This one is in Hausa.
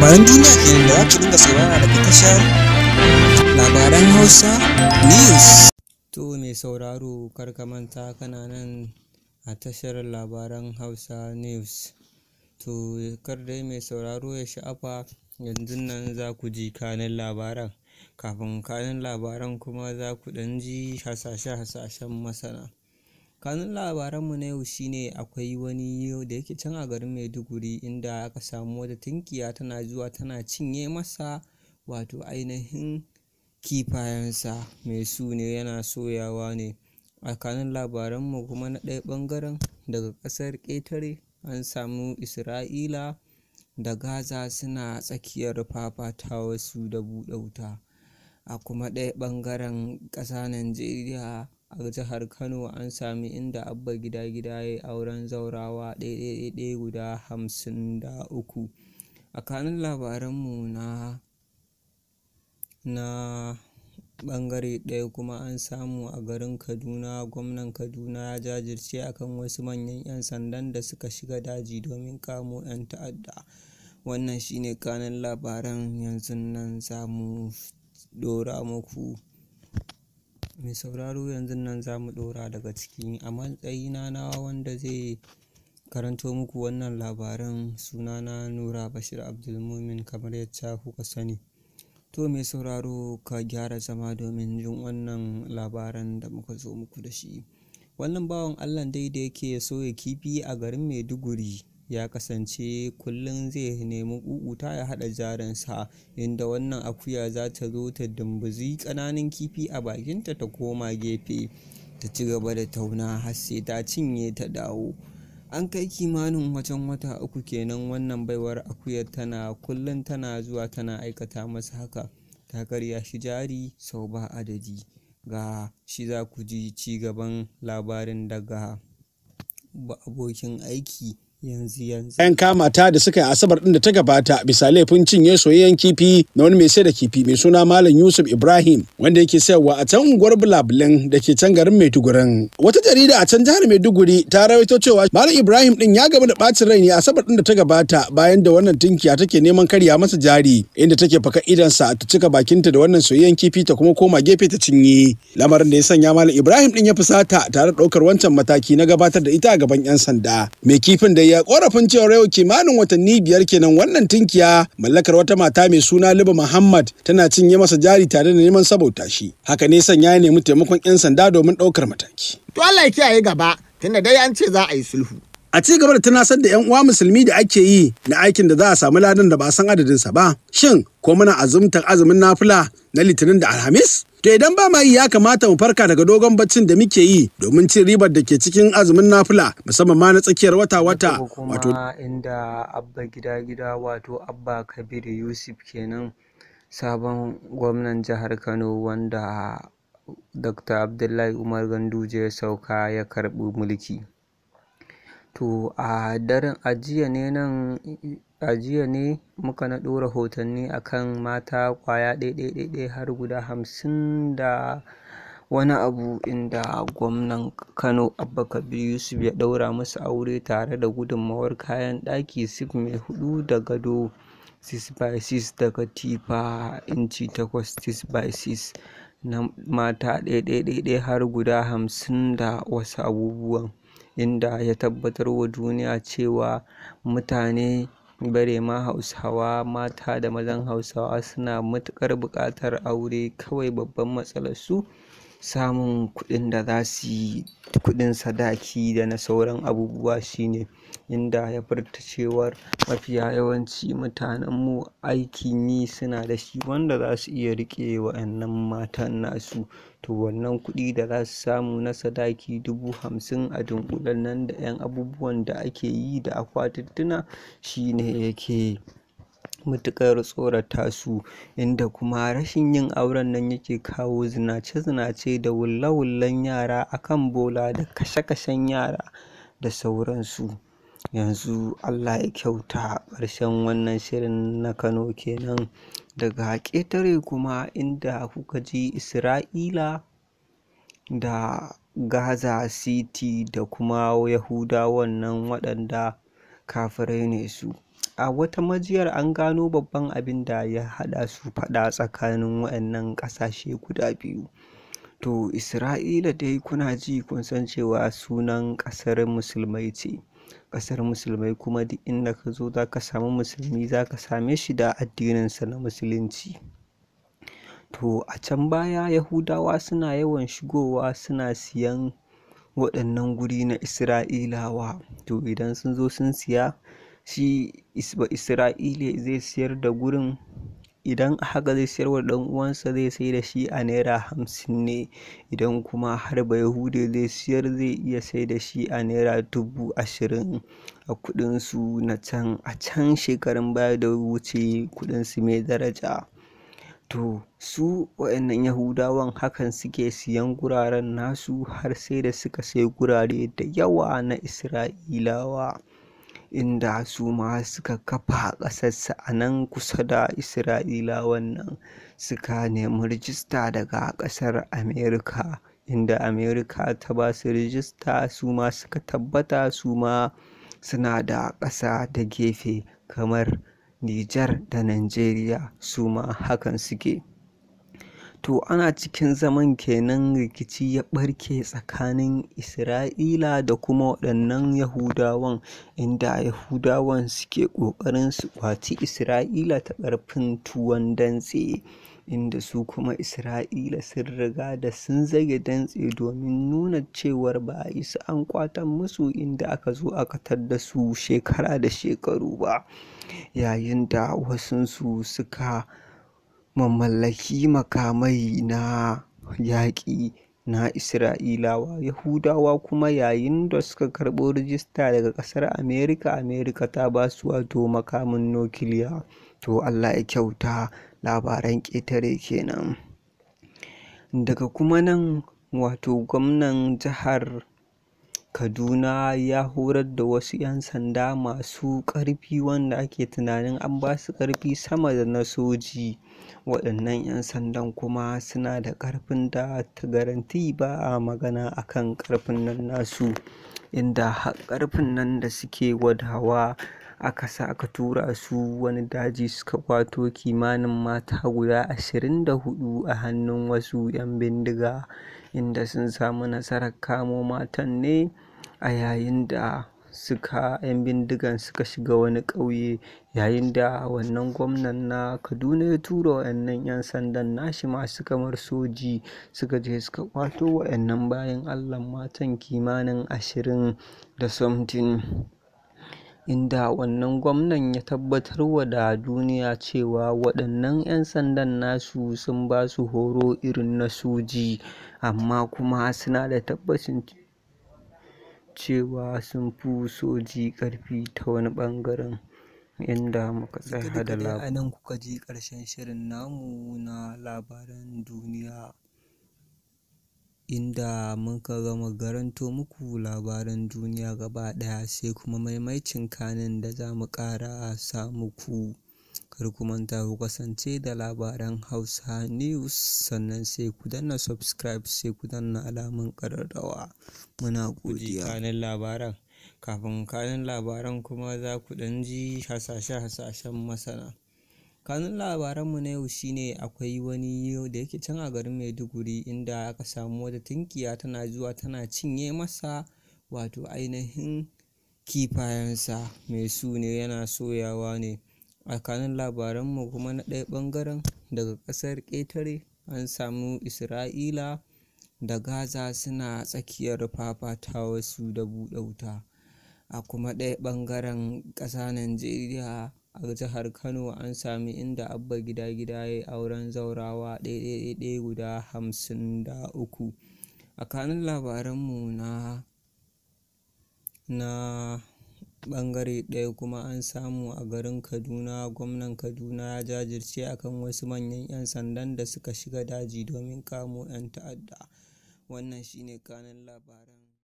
labaran duniya kenan da za ku dinga saurara daga tashar labaran Hausa News. To mai sauraro kar ka manta kana nan a tashar labaran Hausa News. To kar dai mai sauraro ya sha'afa, yanzu nan za ku ji kanin labaran. Kafin kanin labaran kuma za ku ɗan ji hasashe-hasashen masana. Kanun labaranmu na yau shine akwai wani da yake can a garin Maiduguri inda aka samu wata tunkiya tana zuwa tana cinye masa wato ainihin kifayensa mai su ne yana soyawa ne. A kanun labaranmu kuma na ɗaya ɓangaren daga ƙasar ƙetare an samu Isra'ila da Gaza suna tsakiyar fafatawa su da buɗe wuta. A kuma ɗaya ɓangaren ƙasa Najeriya a jihar Kano an sami inda Abba Gida ya yi auren zaurawa ɗaya guda 53. A kanun labaranmu na ɓangare ɗaya kuma an samu a garin Kaduna, gwamnan Kaduna ya jajirce akan wasu manyan 'yan sandan da suka shiga daji domin kamo 'yan ta'adda. Wannan shine kanun labaran, yanzu nan za mu ɗora muku. Mai sauraro yanzu nan za mu ɗora daga ciki. A matsayina na wanda zai karanto muku wannan labaran, sunana Nura Bashir Abdulmumin kamar yadda kuka sani. To mai sauraro ka gyara zama domin jin wannan labaran da muka zo muku da shi. Wannan bawan Allah dai da yake soya kifi a garin Maiduguri ya kasance kullum zai nemi ƙuƙuta ya haɗa jarinsa, inda wannan akuya za ta zo ta dumbuzi ƙananan kifi a bakinta ta koma gefe ta ci gaba da tauna har sai ta cinye ta dawo. An kai kimanin wajen wata 3 kenan wannan baiwar akuyar kullum tana zuwa tana aikata masa haka, ta karya shi jari sau ba adadi. Ga shi za ku ji ci gaban labarin daga abokin aiki yanzu. Bayan kama ta da suka yi asabar din da ta gabata bisa laifin cinye soyayyen kifi na wani mai sai da kifi mai suna Malam Yusuf Ibrahim wanda yake sayarwa a can unguwar Bulabulin da ke can garin Maiduguri. Wata jarida a can jihar Maiduguri ta rawaito cewa Malam Ibrahim din ya gaba da bacin rai ne asabar din da ta gabata bayan da wannan tunkiya take neman karya masa jari, inda take faka idansa ta cika bakinta da wannan soyayyen kifi ta kuma koma gefe ta cinye. Lamarin da ya sanya Malam Ibrahim din ya fusata tare da ɗaukar wancan mataki na gabatar da ita a gaban 'yan sanda. Mai kifin da ya korafin cewa yau kimanin watanni 5 kenan wannan tunkiya mallakar wata mata mai suna Liba Muhammad tana cinye masa jari tare da neman sabauta shi. Haka ne sanya ya nemi taimakon 'yan sanda domin ɗaukar mataki. To Allah ya kiyaye gaba, tunda dai an ce za a yi sulhu. A ci gaba da tunasar da 'yan uwa musulmi da ake yi na aikin da za a samu ladan da ba san adadinsa ba. Shin ko muna azumtar azumin nafila na Litinin da Alhamis? To idan ba ma yi, ya kamata mu farka daga dogon baccin da muke yi domin cin ribar da ke cikin azumin nafila, musamman ma na tsakiyar wata wato inda Abba Gida wato Abba Kabir Yusuf kenan, sabon gwamnan jihar Kano wanda Dr. Abdullahi Umar Ganduje ya sauka ya karɓi mulki. To a daren ajiya ne muka naɗo rahotanni akan mata ƙwaya ɗaya har guda 50 da wani abu, inda gwamnan Kano Abba Kabir Yusuf ya ɗaura musu aure tare da gudunmawar kayan ɗaki sif mai 4 da gado 6x6 da katifa inci 8 6x6 na mata ɗaya har guda 50 da wasu abubuwan, inda ya tabbatar wa duniya cewa mutane bare ma Hausawa, mata da mazan Hausawa suna matuƙar buƙatar aure, kawai babban matsalar su samun kuɗin da za su yi kuɗin sadaki da na sauran abubuwa shine, inda ya furta cewar mafiya yawanci mutanenmu aikin yi suna da shi wanda za su iya riƙe wa'annan matan nasu. To wannan kuɗi da za su samu na sadaki 50,000 a dunƙulen nan da 'yan abubuwan da ake yi da akwatuttuna shine yake matuƙar tsorata su, inda kuma rashin yin auren nan yake kawo zinace-zinace da wulle-wullen yara akan bola da kashe-kashen yara da sauransu. Yanzu Allah ya kyauta. Ƙarshen wannan shirin na Kano kenan. Daga ƙetare kuma inda kuka ji Isra'ila da Gaza City da kuma Yahudawan nan waɗanda kafirai ne su. a wata majiyar an gano babban abin da ya haɗa su faɗa tsakanin waɗannan ƙasashe guda biyu. To Isra'ila dai kuna ji kun san cewa sunan ƙasar musulmai ce. Ƙasar musulmai kuma duk inda ka zo za ka samu musulmi za ka same shi da addininsa na musulunci. To a can baya Yahudawa suna yawan shigowa suna siyan waɗannan guri na Isra'ilawa. To idan sun zo sun siya, shi Isra'ile zai siyar da gurin, idan haka zai siyar wa ɗan uwansa zai sai da shi a naira 50 ne, idan kuma har Bayahude zai siyar zai iya sai da shi a naira 20,000 a kuɗinsu na can, a can shekarun baya da wuce kuɗinsu mai daraja. To su waɗannan Yahudawan hakan suke siyan guraren nasu har sai da suka sai gurare da yawa na Isra'ilawa, inda su ma suka kafa ƙasarsa a nan kusa da Isra'ilawan nan, suka nemi rijista daga ƙasar Amerika, inda Amerika ta ba su rijista, su ma suka tabbata su ma suna da ƙasa da gefe kamar Nijar da Najeriya, su ma hakan suke. To ana cikin zaman kenan rikici ya ɓarke tsakanin Isra'ila da kuma waɗannan Yahudawan, inda Yahudawan suke ƙoƙarin su ƙwaci Isra'ila ta ƙarfin tuwon dantse, inda su kuma Isra'ila sun riga da sun zage dantse domin nuna cewar ba a isa an ƙwatan musu inda aka zo aka tadda su shekara da shekaru ba, yayin da wasunsu suka mamallaki makamai na yaƙi na Isra'ilawa. Yahudawa kuma yayin da suka karɓo rijista daga ƙasar Amerika, Amerika ta ba su wato makamin nukiliya. To Allah ya kyauta, labaran ƙetare kenan. Daga kuma nan wato gwamnan jihar Kaduna ya horar da wasu 'yan sanda masu ƙarfi wanda ake tunanin an ba su ƙarfi sama da na soji. Waɗannan 'yan sandan kuma suna da ƙarfin da ta garanti ba a magana akan ƙarfin nan nasu, inda ƙarfin nan da suke gwadawa aka sa aka tura su wani daji suka ƙwato kimanin mata guda 24 a hannun wasu 'yan bindiga, inda sun samu nasarar kamo matan ne a yayin da 'yan bindigan suka shiga wani ƙauye, yayin da wannan gwamnan na Kaduna ya tura waɗannan 'yan sandan nashi masu kamar soji suka je suka ƙwato waɗannan bayan Allah matan kimanin 20 da something, inda wannan gwamnan ya tabbatarwa da duniya cewa waɗannan 'yan sandan nasu sun ba su horo irin na soji, amma kuma suna da tabbacin cewa sun fi soji ƙarfi ta wani ɓangaren, inda muka tsaya da labarai. A nan kuka ji ƙarshen shirin namu na labaran duniya, inda muka gama garanto muku labaran duniya gaba ɗaya, sai kuma maimaicin kanin da za mu ƙara sa muku. Kar ku manta ku kasance da labaran Hausa News, sannan sai ku danna subscribe, sai ku danna alamun ƙararrawa. Muna godiya. Kanin labaran, kafin kanin labaran kuma za ku ɗan ji hasashe-hasashen masana. Kanun labaranmu na yau shine akwai wani da yake can a garin Maiduguri, inda aka samu wata tunkiya tana zuwa tana cinye masa wato ainihin kifayensa, mai su ne yana soyawa ne. A kanun labaranmu kuma na ɗaya ɓangaren daga ƙasar ƙetare, an samu Isra'ila da Gaza suna tsakiyar fafatawa su da buɗe wuta. A kuma ɗaya ɓangaren ƙasa Najeriya, a jihar Kano an sami inda Abba Gida ya yi auren zaurawa ɗaya guda 53. A kanun labaranmu na ɓangare ɗaya kuma an samu a garin Kaduna, gwamnan Kaduna ya jajirce akan wasu manyan 'yan sandan da suka shiga daji domin kamo 'yan ta'adda. Wannan shine kanun labaran.